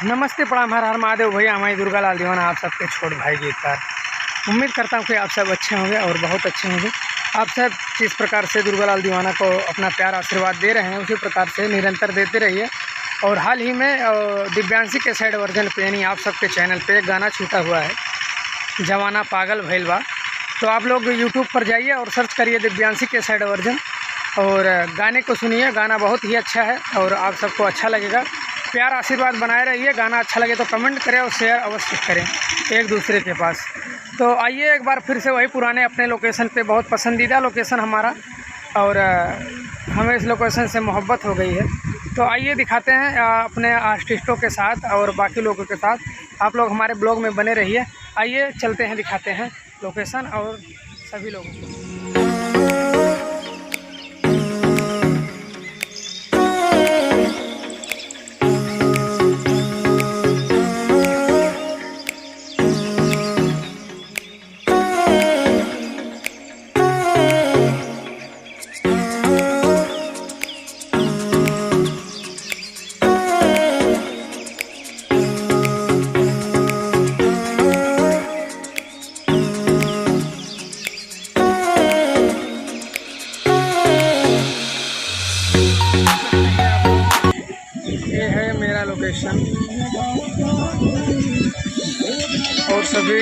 नमस्ते प्रणाम, हर हर महादेव भैया। हमारी दुर्गा लाल दीवाना आप सबके छोट भाई गीतकार। उम्मीद करता हूँ कि आप सब अच्छे होंगे और बहुत अच्छे होंगे। आप सब जिस प्रकार से दुर्गा लाल दीवाना को अपना प्यार आशीर्वाद दे रहे हैं उसी प्रकार से निरंतर देते रहिए। और हाल ही में दिव्यांशी के साइड वर्जन पे यानी आप सबके चैनल पे एक गाना छूटा हुआ है, जवाना पागल भइल बा। तो आप लोग यूट्यूब पर जाइए और सर्च करिए दिव्यांशी के साइड वर्जन और गाने को सुनिए। गाना बहुत ही अच्छा है और आप सबको अच्छा लगेगा। प्यार आशीर्वाद बनाए रहिए। गाना अच्छा लगे तो कमेंट करें और शेयर अवश्य करें एक दूसरे के पास। तो आइए एक बार फिर से वही पुराने अपने लोकेशन पे, बहुत पसंदीदा लोकेशन हमारा और हमें इस लोकेशन से मोहब्बत हो गई है। तो आइए दिखाते हैं अपने आर्टिस्टों के साथ और बाकी लोगों के साथ। आप लोग हमारे ब्लॉग में बने रहिए। आइए चलते हैं, दिखाते हैं लोकेशन और सभी लोगों को। ये है मेरा लोकेशन और सभी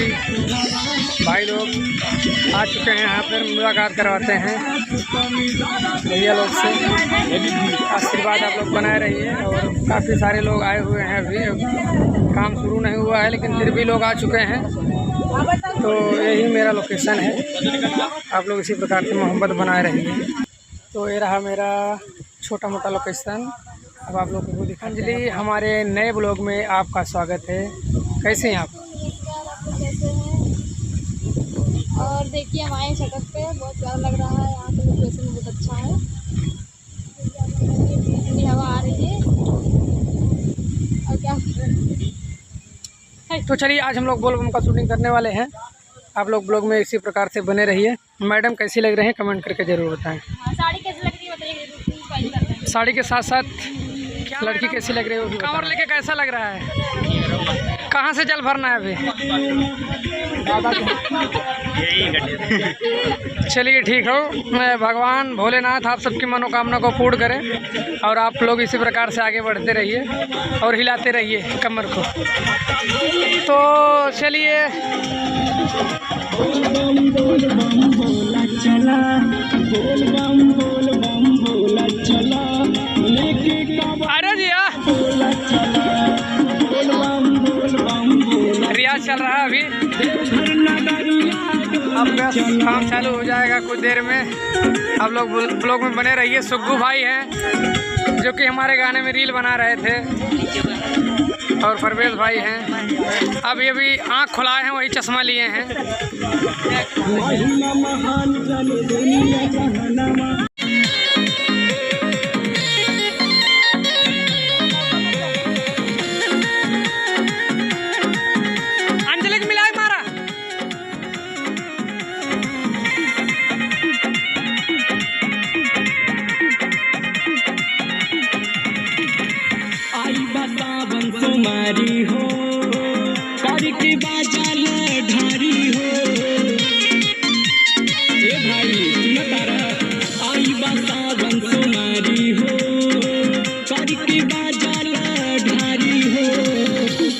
भाई लोग आ चुके हैं। यहाँ पर मुलाकात करवाते हैं भैया लोग से। आशीर्वाद आप लोग बनाए रहिए। और काफ़ी सारे लोग आए हुए हैं, अभी काम शुरू नहीं हुआ है लेकिन फिर भी लोग आ चुके हैं। तो यही मेरा लोकेशन है। आप लोग इसी प्रकार से मोहब्बत बनाए रहिए। तो ये रहा मेरा छोटा मोटा लोकेशन। अब आप लोगों को दिखा। अंजलि, हमारे नए ब्लॉग में आपका स्वागत है। कैसे हैं आप? कैसे हैं? और देखिए हमारे सड़क पे बहुत प्यारा लग रहा है। यहाँ पे लोकेशन बहुत अच्छा है। ठंडी हवा आ रही है और क्या। तो चलिए आज हम लोग बोलबम का शूटिंग करने वाले हैं। आप लोग ब्लॉग में इसी प्रकार से बने रहिए। मैडम कैसी लग रहे हैं कमेंट करके ज़रूर बताएं। साड़ी कैसी लग रही है बताइए। साड़ी के साथ साथ लड़की कैसी लग रही है? कांवर लेके कैसा लग रहा है? कहाँ से जल भरना है अभी? चलिए ठीक हो। मैं भगवान भोलेनाथ आप सबकी मनोकामना को पूर्ण करें और आप लोग इसी प्रकार से आगे बढ़ते रहिए और हिलाते रहिए कमर को। तो चलिए अरे जी रियाज चल रहा है अभी। अब काम चालू हो जाएगा कुछ देर में। आप लोग ब्लॉग में बने रहिए। सुग्गू भाई हैं जो कि हमारे गाने में रील बना रहे थे और परवेज भाई हैं। अब ये भी आँख खुलाए हैं, वही चश्मा लिए हैं। तुम्हारी हो करके बाजाल ढारी हो। ए भाई सुन तारा आई बतावन तुम्हारी हो करके बाजाल ढारी हो।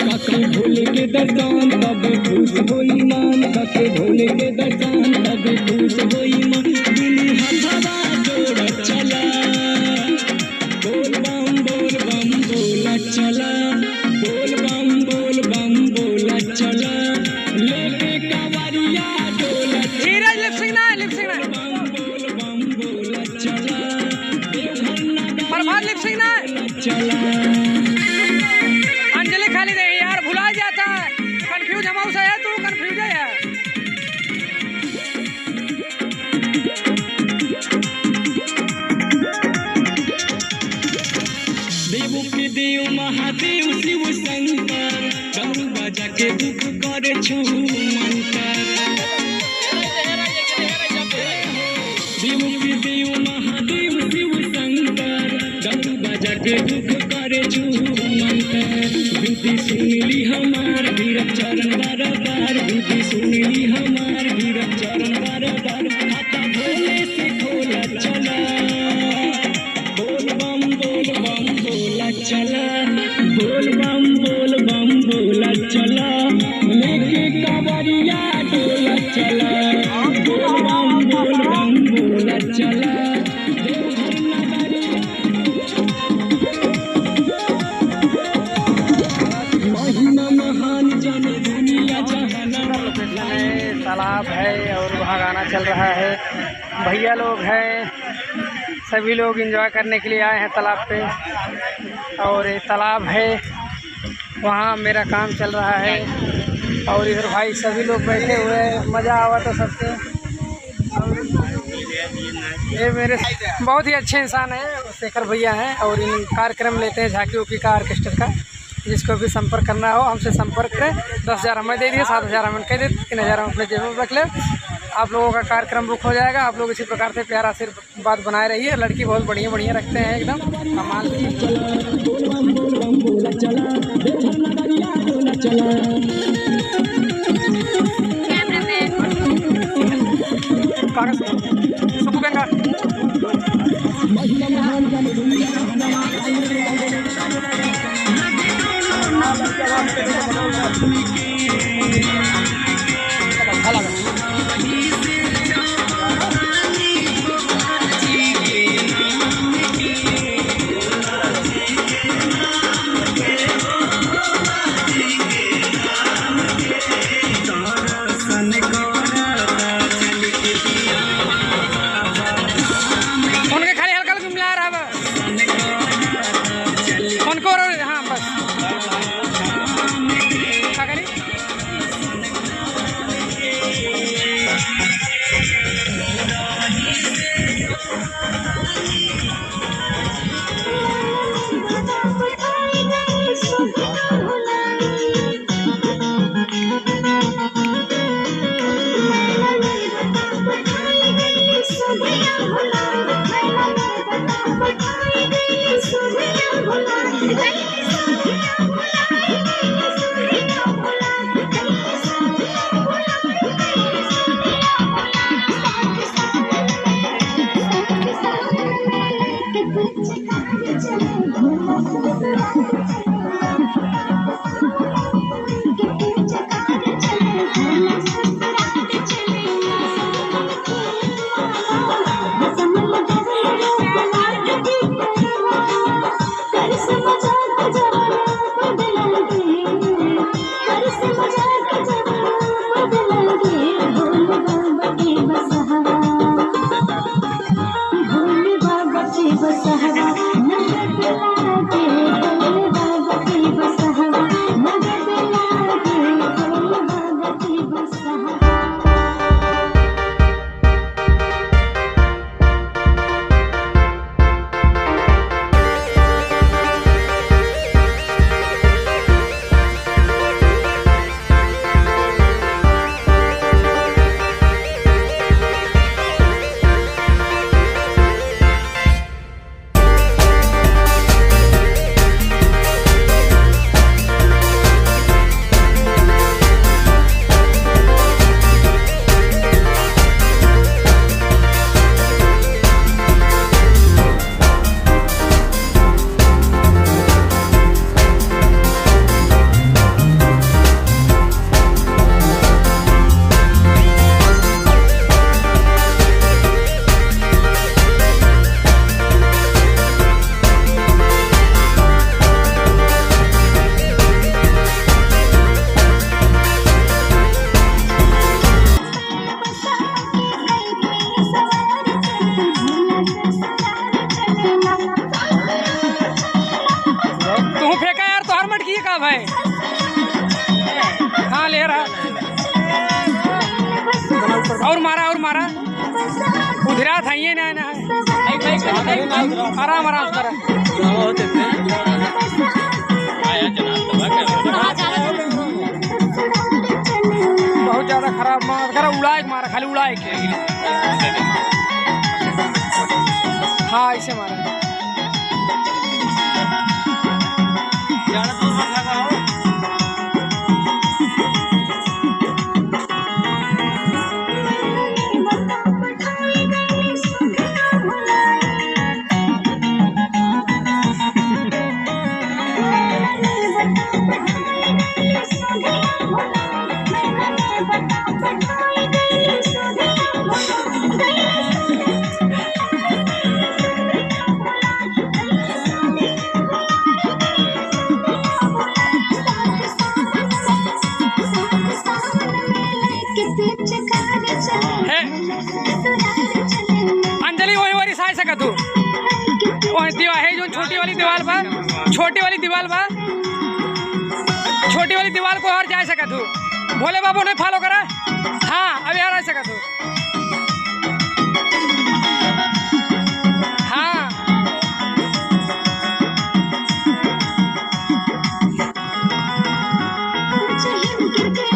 कके भूल के दर्शन तब खुश होई मन। कके भूल के दर्शन तब खुश होई मन। दिल हथवा जोड़ चला बोल बम बोला चला। बोल बम बोला चला लेके कावरिया डोला। धीरज लिपसिंग ना बोल बम बोला चला प्रभात लिपसिंग ना चला। अंजलि खाली रही यार, भुला जाता है। कंफ्यूज हम से है, तू कंफ्यूज है। देवो के देव महादेव शिव शंकर गरु बजा के दुख करे छु मंतर। देवो के देव महादेव शिव शंकर गरु बजा के दुख करे छु मंतर। बूटी सुनली हमार वीरत चरण बार बार बूटी सुनली हमार वीरत चरण बार बार खाता भोले से खोला चला बोल बम बोला चला बोल बम बोला चला लेके कांवरिया डोला चला बोल बम बोला चला देवघर नगरिया महिमा महान जन दुनिया जहाना तालाब है और वहाँ गाना चल रहा है। भैया लोग हैं, सभी लोग एंजॉय करने के लिए आए हैं तालाब पे। और ये तालाब है, वहाँ मेरा काम चल रहा है। और इधर भाई सभी लोग बैठे हुए हैं, मज़ा आवा तो सबसे। ये मेरे बहुत ही अच्छे इंसान हैं, शेखर भैया हैं। और इन कार्यक्रम लेते हैं झांकी उकी का, ऑर्केस्ट्रा का। जिसको भी संपर्क करना हो हमसे संपर्क करें। 10,000 हमें दे दिए, 7,000 हमें कह दे, 3,000 हम अपने जेब में रख ले। आप लोगों का कार्यक्रम बुक हो जाएगा। आप लोग इसी प्रकार से प्यार आशीर्वाद बनाए रहिए। लड़की बहुत बढ़िया रखते हैं, एकदम कमाल की। भाई हाँ ले रहा और मारा उधरा था ये ना आराम करा बहुत ज़्यादा खराब मारा मारा खाली उड़ाए के हाँ ऐसे मारा है अंजलि वही वाली साइज सका तू वही दीवार है जो छोटी वाली दीवार बा छोटी वाली दीवार बा छोटी वाली दीवार को और जा सका तू भोले बाबू ने फॉलो करा हाँ अभी आ सका तू हाँ कुछ हिम गिर के